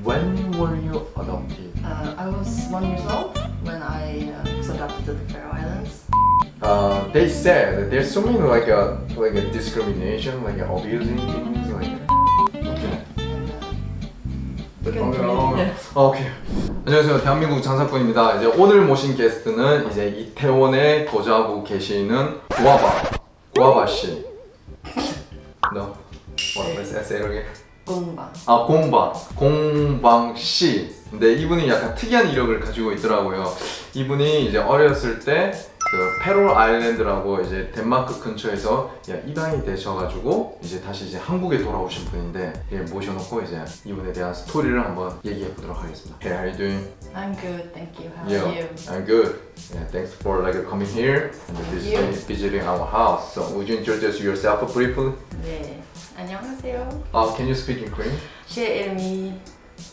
When were you adopted? I was 1 year old when I was adopted to the Faroe Islands. They said there's so many like a discrimination, like abusing things, like. Okay. 오케이. 안녕하세요. 대한민국 장사꾼입니다. 이제 오늘 모신 게스트는 이제 이태원에 거주하고 계시는 고아바 씨. No. Let's say it again. 공방 씨. 근데 이분이 약간 특이한 이력을 가지고 있더라고요. 이분이 이제 어렸을 때 그 페롤 아일랜드라고 이제 덴마크 근처에서 입양이 되셔가지고 이제 다시 이제 한국에 돌아오신 분인데 모셔놓고 이제 이분에 대한 스토리를 한번 얘기해 보도록 하겠습니다. Hey, how are you doing? I'm good, thank you. How are you? I'm good. Yeah, thanks for coming here and visiting our house. So would you introduce yourself briefly? 네, 안녕하세요. Can you speak in Korean? 제 이름이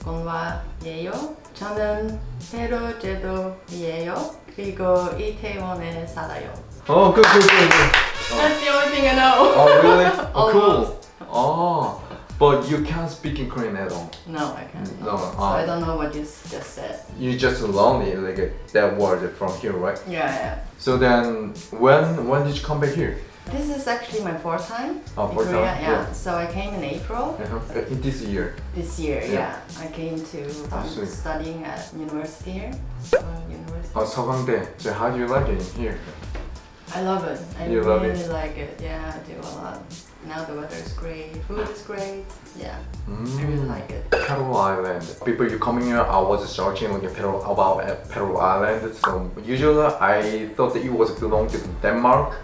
건화예요. 저는 페루 제도이에요. 그리고 이태원에 살아요. Good. That's the only thing I know. Oh, really? Almost. Cool. But you can't speak in Korean at all. No, I can't. No. So I don't know what you just said. You just learned it, that word from here, right? Yeah. So then, when did you come back here? This is actually my fourth time in fourth Korea. time? Yeah. So I came in April In this year. this year. Yeah. I came to sweet. studying at university here. University. 서강대. So how do you like it in here? I love it. I You love really it? like it. Yeah, I do a lot. Now the weather is great. Food is great. Yeah, I really like it. Pearl Island. Before you coming here, I was searching about Pearl Island. So usually I thought that it was belong to Denmark,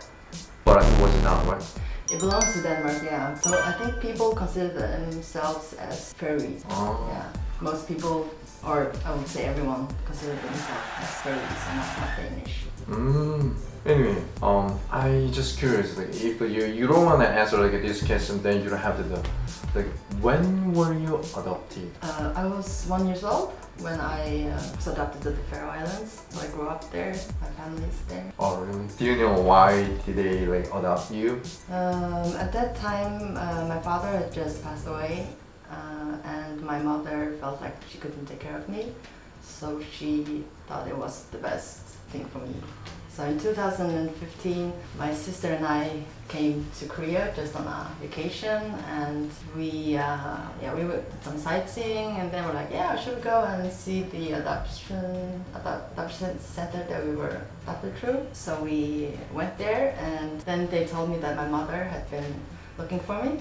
but it was not, right? It belongs to Denmark. Yeah. So I think people consider themselves as fairies. Yeah. Most people, or I would say everyone, consider themselves as fairies and not Danish. Anyway, I just curious, if you don't wanna answer this question, then you don't have to when were you adopted? I was 1 year old when I was adopted to the Faroe Islands. So I grew up there. My family is there. Oh really? Do you know why did they adopt you? At that time, my father had just passed away, and my mother felt like she couldn't take care of me, so she thought it was the best thing for me. So in 2015, my sister and I came to Korea just on a vacation, and we went some sightseeing, and then we're like, should we go and see the adoption center that we were adopted through? So we went there, and then they told me that my mother had been looking for me.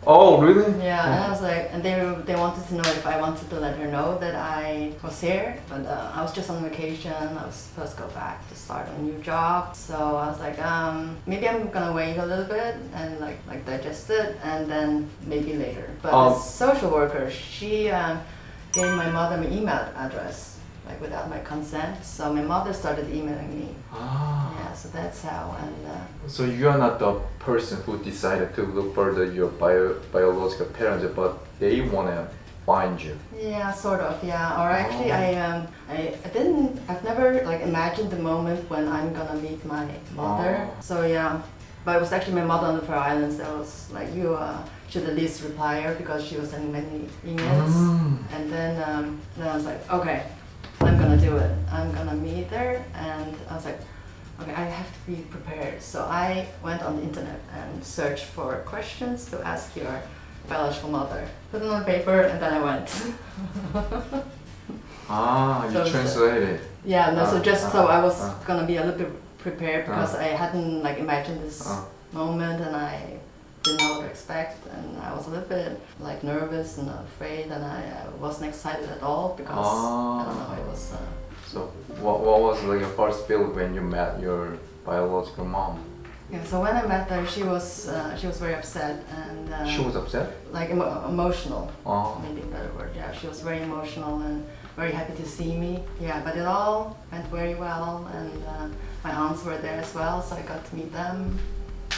Oh really? Yeah, and I was like, and they wanted to know if I wanted to let her know that I was here, but I was just on vacation. I was supposed to go back to start a new job, so I was like, maybe I'm gonna wait a little bit and like digest it, and then maybe later. But the social worker, she gave my mother my email address, without my consent. So my mother started emailing me. Yeah, so that's how. And so you are not the person who decided to look for your biological parents, but they wanna find you. Yeah, sort of. Yeah, or actually, I've never imagined the moment when I'm gonna meet my mother. So yeah, but it was actually my mother on the Faroe Islands that was like, you should at least reply her, because she was sending many emails. And then I was like, okay, I'm gonna do it. I'm gonna meet her, and I was like, okay, I have to be prepared. So I went on the internet and searched for questions to ask your biological mother. Put it on paper, and then I went. You translated. Yeah, no. So I was gonna be a little bit prepared, because I hadn't imagined this moment, and I didn't know what to expect, and I was a little bit nervous and afraid, and I wasn't excited at all, because I don't know, it was. So what was your first feeling when you met your biological mom? Yeah, so when I met her, she was very upset, and She was upset? Emotional. Maybe a better word. Yeah, she was very emotional and very happy to see me. Yeah, but it all went very well, and my aunts were there as well, so I got to meet them.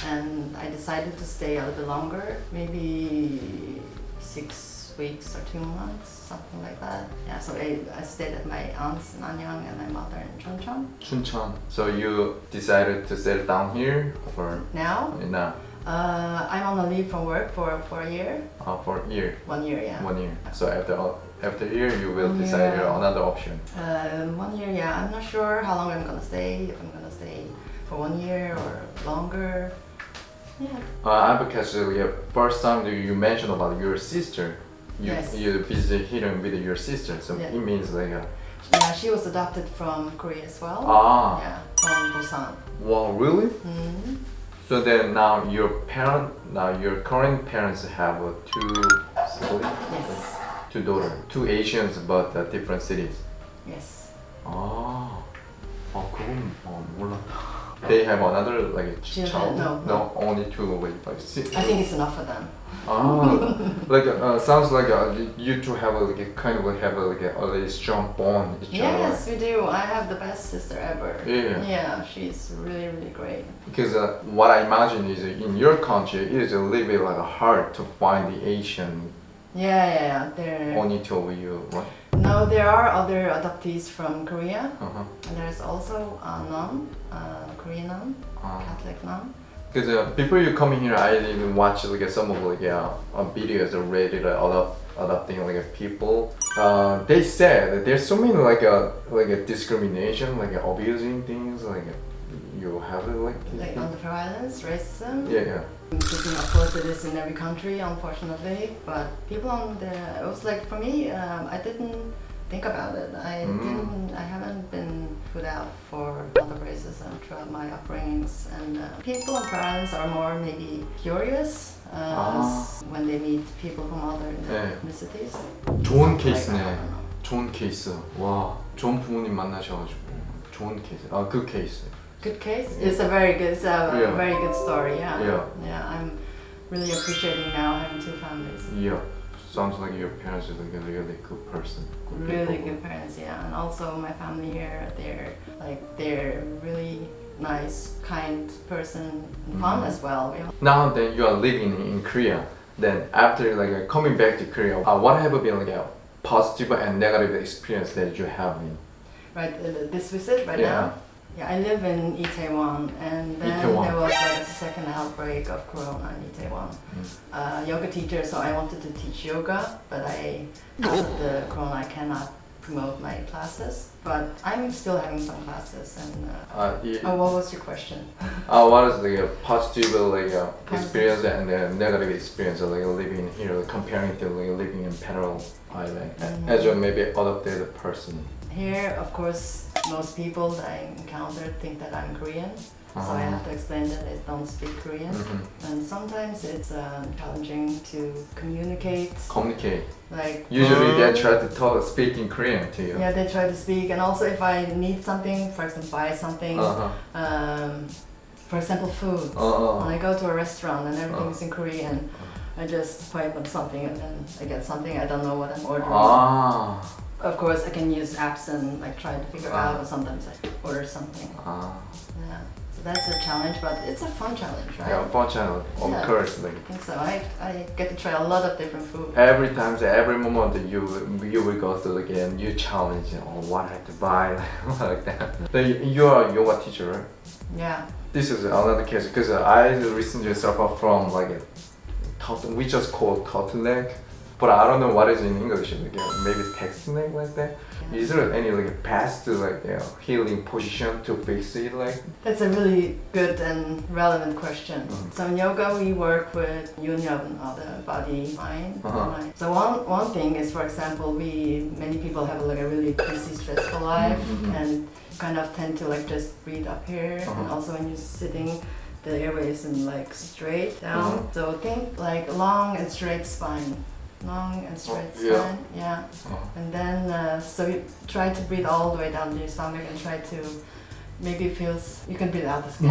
And I decided to stay a little bit longer, maybe 6 weeks or 2 months, something like that. Yeah, so I stayed at my aunt's in Anyang and my mother in Chuncheon. Chuncheon. So you decided to settle down here, or Now? now? I'm on a leave from work for a year. For a year. 1 year, yeah. 1 year. So after after a year you will 1 decide year. another option. 1 year, yeah. I'm not sure how long I'm gonna stay. If I'm gonna stay for 1 year or longer. Yeah. Because first time you mentioned about your sister, Yes. you visit here with your sister, so Yeah. it means like Yeah, she was adopted from Korea as well. Yeah, from Busan. wow, really? Mm-hmm. So then now your current parents have two siblings, Yes. two daughters, two Asians but different cities. Yes. 그건 몰랐다. They have another like Children? child? No. Only two like I think it's enough for them. like sounds like you two have like a kind of have like a really strong bond with each other. Yes, we do. I have the best sister ever. Yeah. Yeah, she's really, really great. Because what I imagine is in your country it is a little bit like hard to find the Asian. Yeah. There. Only two of you, right? No, there are other adoptees from Korea. Uh-huh. And there's also a nun, Korean nun, Catholic nun. Because before you come here, I even watch like some of like videos already like adopting like people. They said that there's so many like a discrimination, like abusing things, like you have it like Under violence, racism. Yeah. Of course, it is in every country, unfortunately. But people it was like for me, I didn't think about it. I haven't been put out for a lot of racism throughout my upbringings, and people and parents are more maybe curious when they meet people from other ethnicities. 좋은 Something like 케이스네. that, I don't know. 좋은 케이스. 와, 좋은 부모님 만나셔가지고 좋은 케이스. 그 케이스. Good case. It's a very good, very good story. Yeah. I'm really appreciating now having two families. Yeah. Sounds like your parents are like a really good person. Really good parents, yeah. And also my family here, they're really nice, kind person, fun as well. Now that you are living in Korea, then after like coming back to Korea, what have been like a positive and negative experience that you have in? Right, this visit right now. Yeah, I live in Itaewon, and then there was like a second outbreak of corona in Itaewon. Yoga teacher, so I wanted to teach yoga, but because of the corona, I cannot promote my classes. But I'm still having some classes. And what was your question? What is the positive experience and the negative experience of like living here, like, comparing to like living in Pearl Island as a maybe adopted person? Here, of course, most people that I encounter think that I'm Korean, so I have to explain that I don't speak Korean. And sometimes it's challenging to communicate. Like usually they try to speak in Korean to you. Yeah, they try to speak, and also if I need something, for example, buy something, for example, food. When I go to a restaurant and everything is in Korean, I just type on something and then I get something. I don't know what I'm ordering. Of course, I can use apps and like try to figure out, or sometimes I order something. Yeah, so that's a challenge, but it's a fun challenge, right? Yeah, fun challenge, of course. Like, I think so. I get to try a lot of different food. Every time, every moment that you will go through again, you challenge what I have to buy, like that. You are a yoga teacher, right? Yeah. This is another case because I recently suffer from like we just call turtleneck. But I don't know what is in English, like maybe text neck like that. Yeah. Is there any like past like healing position to fix it like? That's a really good and relevant question. So in yoga we work with union of the body, mind. So one thing is, for example, many people have like a really busy, stressful life and kind of tend to like just breathe up here, and also when you're sitting, the airway isn't like straight down. So think like long and straight spine. Long and straight spine, and then so you try to breathe all the way down to your stomach and try to maybe you can breathe out the skin.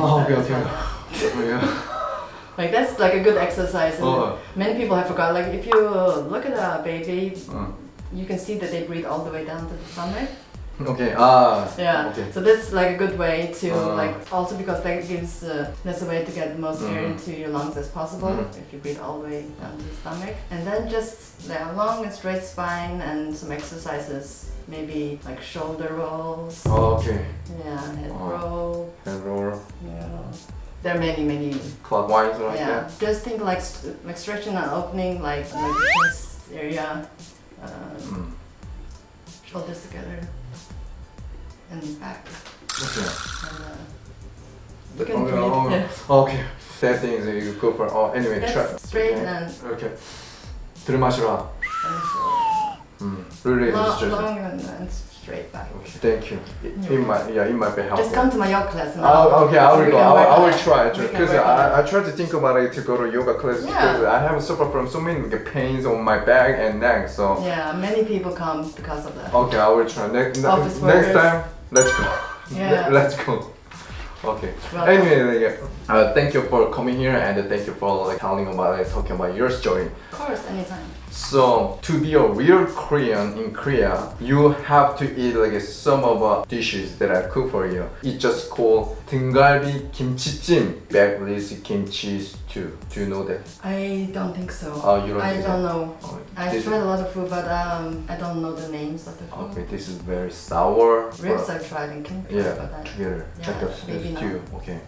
Like that's like a good exercise, and many people have forgot. Like if you look at a baby, you can see that they breathe all the way down to the stomach. Okay. So that's like a good way to like, also because that's a way to get the most air into your lungs as possible if you breathe all the way down to the stomach. And then just long and straight spine and some exercises, maybe like shoulder rolls. Yeah, head roll. Yeah. There are many. Clockwise like that. Just think like stretching and opening like the chest area. put this together and back. Okay. And you can breathe. Yeah. Okay. That thing is you go for. Oh, anyway, Yes, try. straight Okay. and Okay. 들이마시라. Really, long and straight back. Okay. Thank you. It might be helpful. Just come to my yoga class now. Oh, okay, I will We go. can work I on will it. try We can because work on I try to think about it to go to yoga classes Yeah. because I have suffer from so many pains on my back and neck. So Yeah, many people come because of that. okay, I will try. Next Office next workers. time, let's go. Yeah. Let's go. Okay. Well, Anyway, thank you for coming here and thank you for like telling about it, talking about your story. Of course, anytime. So to be a real Korean in Korea, you have to eat like some of dishes that I cook for you. It's just called 등갈비 김치찜, bagless kimchi stew. Do you know that? I don't think so. Oh, you don't I think don't so? know. Oh, I this- tried a lot of food, but I don't know the names of the food. Okay, this is very sour. Ribs I tried and can try, Yeah, but together. Yeah, Check the maybe stew. Okay.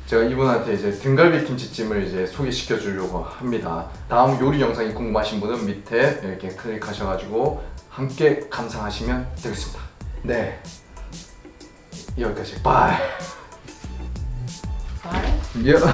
제가 이분한테 이제 등갈비 김치찜을 이제 소개시켜 주려고 합니다. 다음 요리 영상이 궁금하신 분은 밑에 이렇게 클릭하셔가지고 함께 감상하시면 되겠습니다. 네, 여기까지. 바이. Bye. Yeah.